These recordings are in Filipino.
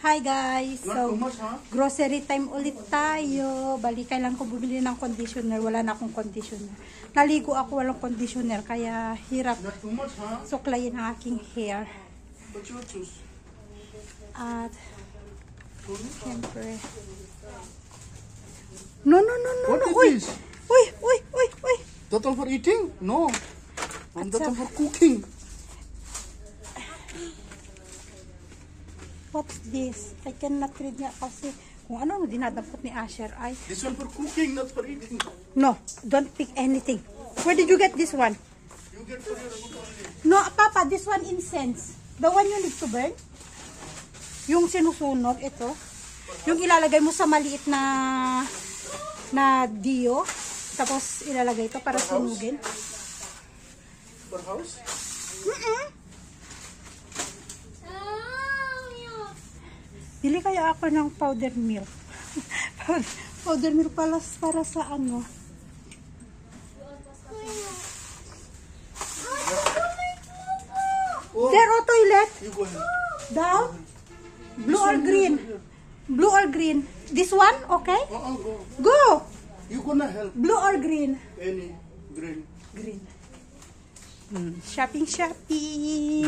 Hi guys! So, grocery time ulit tayo. Bali, kailan ko bumili ng conditioner. Wala na akong conditioner. Naligo ako, walang conditioner. Kaya hirap suklayin ang aking hair. At, siyempre. No. Uy! That's all for eating? No. That's all for cooking. What's this? I cannot read nga kasi kung ano dinadampot ni Asher ay... This one for cooking, not for eating. No, don't pick anything. Where did you get this one? You get for your food only. No, Papa, this one incense. The one you need to burn. Yung sinusunog, ito. Yung ilalagay mo sa maliit na dio. Tapos ilalagay ito para sunugin. For house? Bili kaya ako ng powder milk. Powder milk para sa ano. There or toilet? You go ahead. Down? Blue or green? Blue or green? This one? Okay? Go. Go! You gonna help. Blue or green? Any green. Green. Shopping.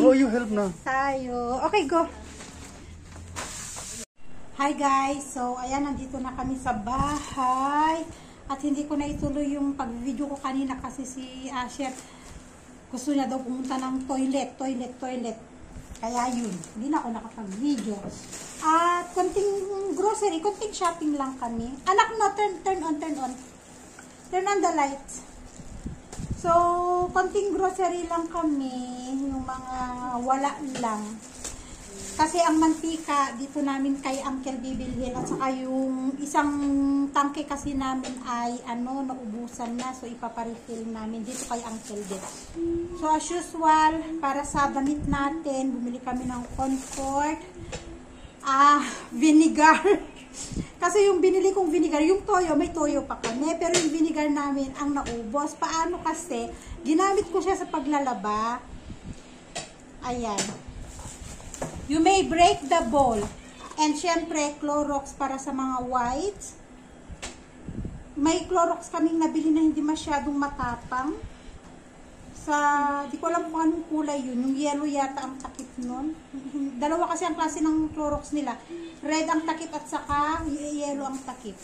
Go, you help now. Tayo. Okay, go. Hi guys! So, ayan, nandito na kami sa bahay. At hindi ko na ituloy yung pag-video ko kanina kasi si Asher gusto niya daw pumunta ng toilet. Kaya yun, hindi na ako nakapag-video. At konting grocery, konting shopping lang kami. Anak no, turn on. Turn on the lights. So, konting grocery lang kami. Yung mga wala lang. Kasi ang mantika dito namin kay Uncle bibilhin at saka yung isang tangke kasi namin ay naubusan na, so ipaparefill namin dito kay Uncle din. So as usual, para sa damit natin, bumili kami ng Comfort, vinegar. Kasi yung binili kong vinegar, yung toyo, may toyo pa kami, pero yung vinegar namin ang naubos. Paano kasi? Ginamit ko siya sa paglalaba. Ayan. You may break the bowl. And syempre, Clorox para sa mga whites. May Clorox kaming nabili na hindi masyadong matapang. Di ko alam kung anong kulay yun. Yung yellow yata ang takip nun. Dalawa kasi ang klase ng Clorox nila. Red ang takip at saka yellow ang takip.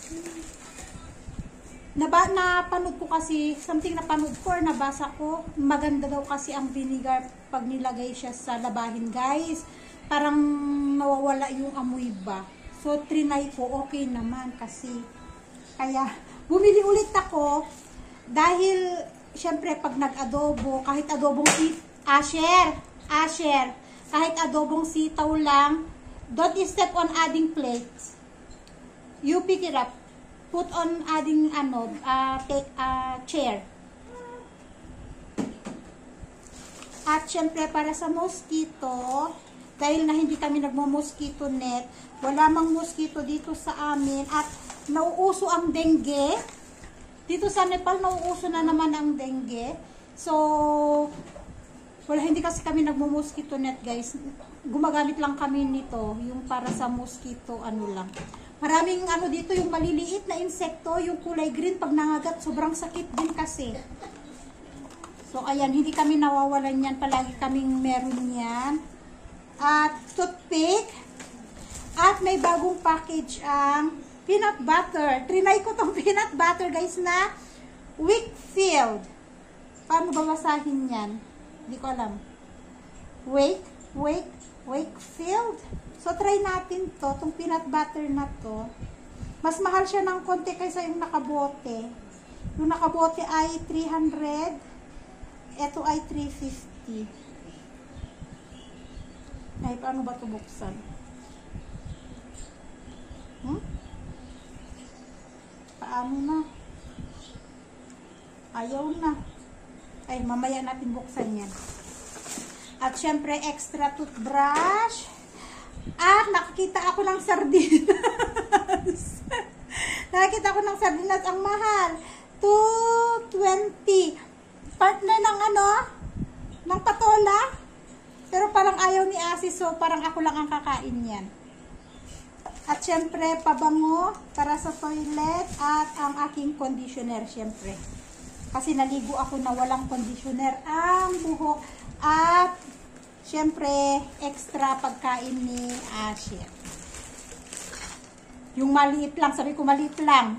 Napanood ko kasi, napanood ko or nabasa ko, maganda daw kasi ang vinegar pag nilagay siya sa labahin, guys. Parang nawawala yung amoy ba. So, trinay ko, okay naman kasi. Kaya, bumili ulit ako dahil, syempre, pag nag-adobo, kahit adobong Asher, kahit adobong sitaw lang, don't step on adding plates. You pick it up. Put on adding, take a chair. At syempre, para sa mosquito, dahil na hindi kami nagmo-mosquito net, wala mang mosquito dito sa amin at nauuso ang dengue. Dito sa Nepal, nauuso na naman ang dengue. So, hindi kasi kami nagmo-mosquito net, guys. Gumagamit lang kami nito, yung para sa mosquito, lang. Maraming dito, yung maliliit na insekto, yung kulay green, pag nangagat, sobrang sakit din kasi. So, ayan, hindi kami nawawalan yan. Palagi kaming meron yan. At toothpick. At may bagong package ang peanut butter. Trinay ko tong peanut butter, guys, na Wakefield. Paano babasahin yan? Hindi ko alam. Wakefield. So, try natin to. Tong peanut butter na to. Mas mahal siya ng konti kaysa yung nakabote. Yung nakabote ay 300. Ito ay 350. Ay, paano ba ito buksan? Paano na? Ayaw na. Ay, mamaya natin buksan yan. At syempre, extra toothbrush. At nakakita ako ng sardinas. Nakakita ako ng sardinas. Ang mahal. 220. Partner ng ng patola. Pero parang ayaw ni Asi, so parang ako lang ang kakain yan. At syempre, pabango para sa toilet at ang aking conditioner syempre. Kasi naligo ako na walang conditioner ang buhok at syempre, extra pagkain ni Asher. Yung maliit lang, sabi ko maliit lang.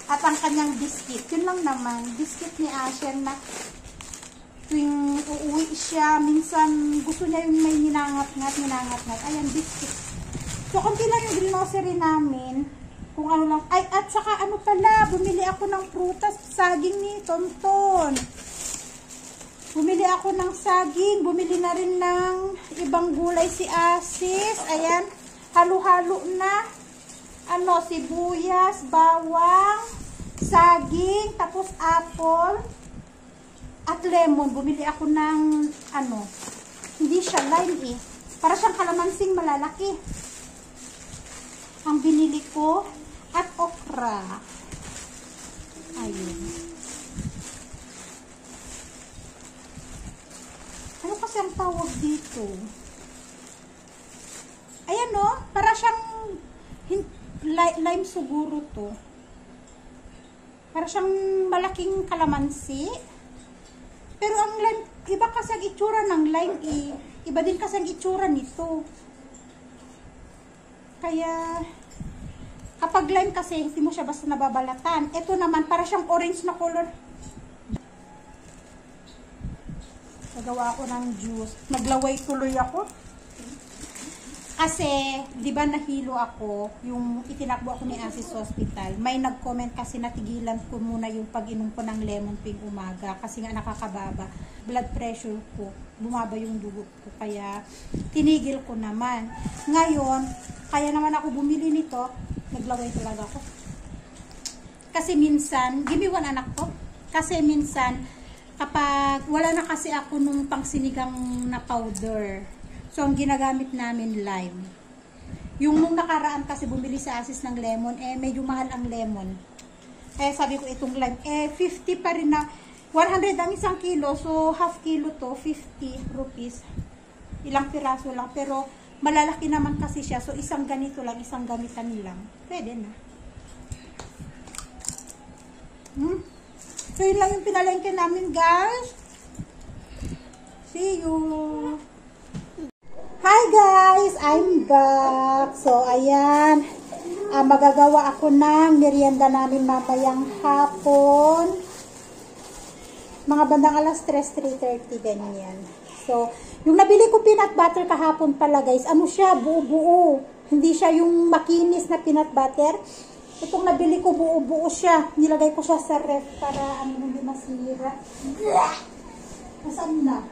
At ang kanyang biscuit, yun lang naman, biscuit ni Asher na tuwing uuwi siya, minsan gusto niya yung may ninangat-ngat. Ayan, biscuit. So, konti lang yung grocery namin. Kung ano lang. Ay, at saka ano pala, bumili ako ng prutas, saging ni Tonton. Bumili ako ng saging. Bumili na rin ng ibang gulay si Asis. Ayan, halo-halo na. Ano, sibuyas, bawang, saging, tapos apple, at lemon. Bumili ako ng, ano, hindi siya lime eh. Para siyang kalamansing malalaki. Ang binili ko at okra. Ayun. Ano kasi ang tawag dito? Ayan o, para siyang lime siguro to. Para siyang malaking kalamansi. Pero ang lime, iba kasi ang itsura ng lime eh. Iba din kasi ang itsura nito. Kaya, kapag lime kasi, hindi mo siya basta nababalatan. Ito naman, para siyang orange na color. Nagawa ako ng juice. Naglaway tuloy ako. Kasi, di ba nahilo ako, yung itinakbo ako ni Asis Hospital. May nag-comment kasi natigilan ko muna yung pag-inom ko ng lemon ping umaga. Kasi nga nakakababa. Blood pressure ko. Bumaba yung dugo ko. Kaya, tinigil ko naman. Ngayon, kaya naman ako bumili nito. Naglaway talaga ako. Kasi minsan, give me one anak ko. Kasi minsan, kapag wala na kasi ako nung pangsinigang na powder. So, ang ginagamit namin lime. Yung nung nakaraan kasi bumili sa Asis ng lemon, medyo mahal ang lemon. Kaya sabi ko itong lime, 50 pa rin na, 100 ang isang kilo, so half kilo to, 50 rupees. Ilang piraso lang, pero malalaki naman kasi siya, so isang ganito lang, isang gamitan lang. Pwede na. So, yun lang yung pinalengke namin, guys. See you! Hi guys! I'm back! So, ayan. Magagawa ako ng merienda namin mamayang hapon. Mga bandang alas 3:30, ganyan. So, yung nabili ko peanut butter kahapon pala guys, ano siya? Buo-buo. Hindi siya yung makinis na peanut butter. Itong nabili ko, buo-buo siya. Nilagay ko siya sa ref para hindi masira. Nasaan na?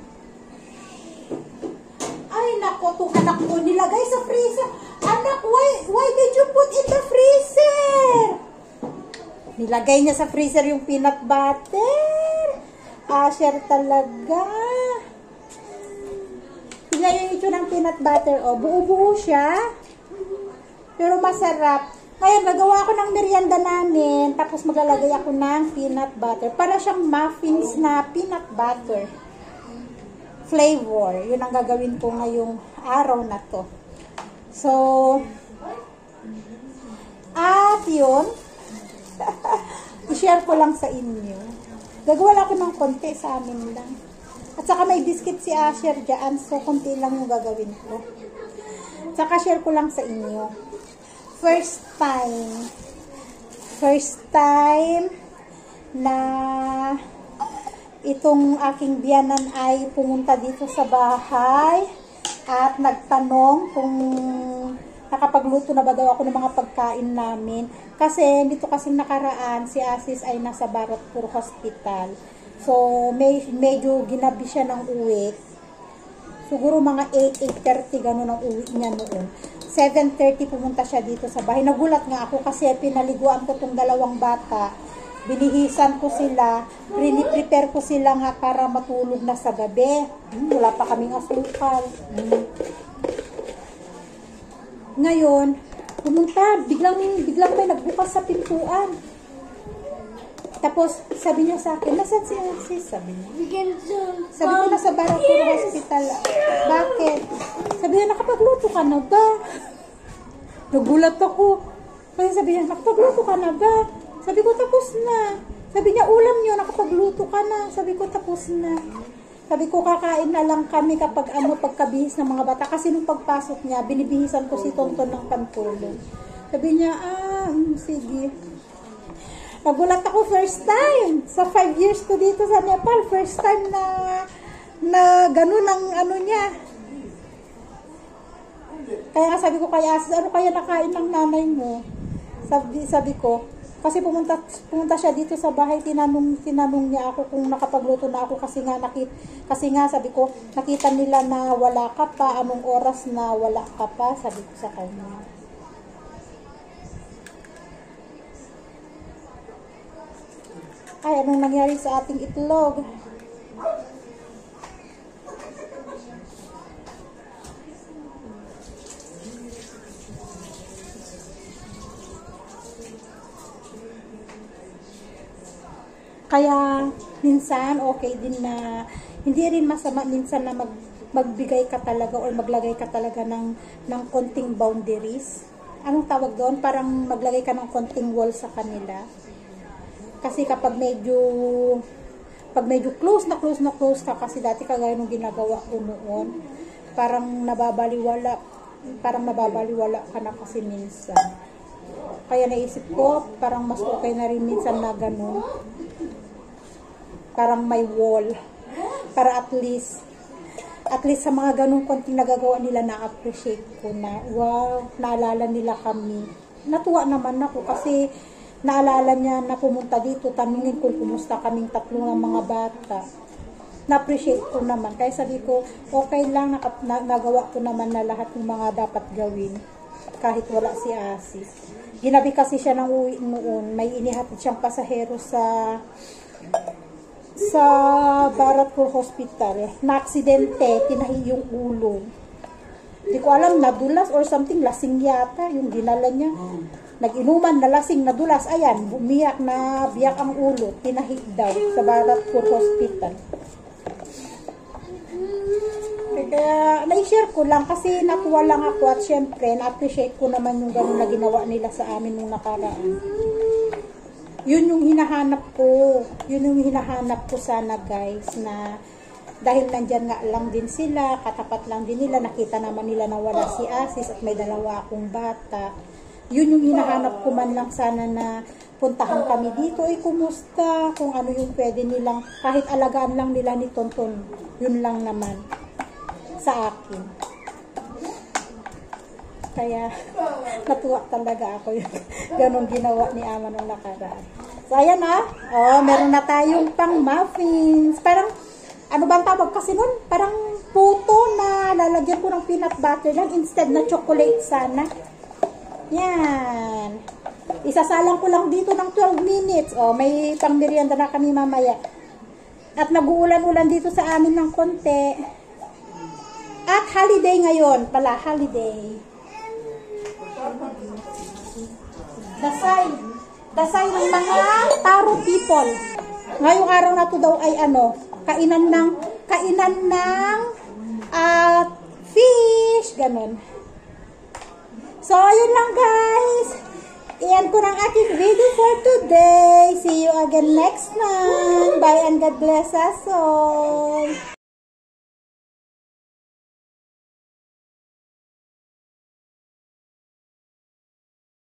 Ay, nako, itong anak ko nilagay sa freezer. Anak, why did you put in the freezer? Nilagay niya sa freezer yung peanut butter. Asher talaga. Tingnan yung ito ng peanut butter. O, buo-buo siya. Pero masarap. Ngayon, nagawa ako ng merienda namin. Tapos maglalagay ako ng peanut butter. Para siyang muffins na peanut butter flavor. Yun ang gagawin ko ngayong araw na to. So, at yun, i-share ko lang sa inyo. Gagawa lang ako ng konti sa amin lang. At saka may biscuit si Asher dyan, so konti lang yung gagawin ko. Saka share ko lang sa inyo. First time na itong aking biyanan ay pumunta dito sa bahay at nagtanong kung nakapagluto na ba daw ako ng mga pagkain namin. Kasi dito kasing nakaraan, si Asis ay nasa Baratpur Hospital. So, medyo ginabi siya ng uwi. Siguro mga 8:30 gano'n ang uwi niya noon. 7:30 pumunta siya dito sa bahay. Nagulat nga ako kasi pinaliguan ko tong dalawang bata. Binihisan ko sila, prepare ko sila nga para matulog na sa gabi. Wala pa kaming asukal. Ngayon, pumunta, biglang may nagbukas sa pintuan. Tapos, sabi niya sa akin, nasan si Asis? Sabi niya. Sabi ko, nasa Baratpur Hospital. Bakit? Sabi niya, nakapagluto ka na ba? Nagulat ako. Kasi sabi niya, nakapagluto ka na ba? Sabi ko, tapos na. Sabi niya, ulam niyo, nakapagluto ka na. Sabi ko, tapos na. Sabi ko, kakain na lang kami kapag pagkabihis ng mga bata. Kasi nung pagpasok niya, binibihisan ko si Tonton ng pantulong. Sabi niya, sige. Nagulat ako first time. Sa 5 years ko dito sa Nepal, first time na ganun ang ano niya. Kaya nga sabi ko kay Asis, ano kaya nakain ng nanay mo? Sabi ko, kasi pumunta siya dito sa bahay, tinanong niya ako kung nakapagluto na ako kasi nga sabi ko, nakita nila na wala ka pa, anong oras na wala ka pa, sabi ko sa kanya. Ay, anong nangyari sa ating itlog? Kaya minsan okay din na hindi rin masama minsan na magbigay ka talaga or maglagay ka talaga ng konting boundaries. Anong tawag doon? Parang maglagay ka ng konting wall sa kanila. Kasi kapag medyo close na close ka, kasi dati kagaya nung ginagawa ko noon, parang nababaliwala ka na kasi minsan. Kaya naisip ko, parang mas okay na rin minsan na ganun. Parang may wall. Para at least sa mga ganung konting nagagawa nila, na-appreciate ko na, wow, naalala nila kami. Natuwa naman ako kasi naalala niya na pumunta dito, tanungin kung kumusta kaming tatlo ng mga bata. Na-appreciate ko naman. Kaya sabi ko, okay lang, nagawa ko naman na lahat ng mga dapat gawin. Kahit wala si Asis. Ginabi kasi siya ng uwi noon. May inihatid siyang pasahero sa Bharatpur Hospital. Na-aksidente, tinahi yung ulo. Hindi ko alam, nadulas or something, lasing yata yung dinala niya. Nag-inuman, nalasing, nadulas, ayan, bumiyak na biyak ang ulo, tinahi daw sa Bharatpur Hospital. Kaya, na-share ko lang kasi natuwa lang ako at syempre, na-appreciate ko naman yung gano'n na ginawa nila sa amin nung nakaraan. Yun yung hinahanap ko sana guys, na dahil nandyan nga lang din sila, katapat lang din nila, nakita naman nila na wala si Asis at may dalawa akong bata. Yun yung hinahanap ko man lang sana na puntahan kami dito, kumusta, kung ano yung pwede nilang, kahit alagaan lang nila ni Tonton, yun lang naman sa akin. Kaya natuwa talaga ako yung ganun ginawa ni Ama nung nakaraan. So ayan meron na tayong pang muffins. Parang ano bang tawag kasi nun? Parang puto na lalagyan ko ng peanut butter lang instead na chocolate sana. Yan. Isasalang ko lang dito ng 12 minutes. May pang merienda na kami mamaya. At nag-uulan-ulan dito sa amin ng konti. At holiday ngayon pala, holiday. Dasay ng mga Taro people. Ngayong araw na to daw ay kainan ng fish, ganun. So, ayun lang guys. Iyan ko ng aking video for today. See you again next month. Bye and God bless us all.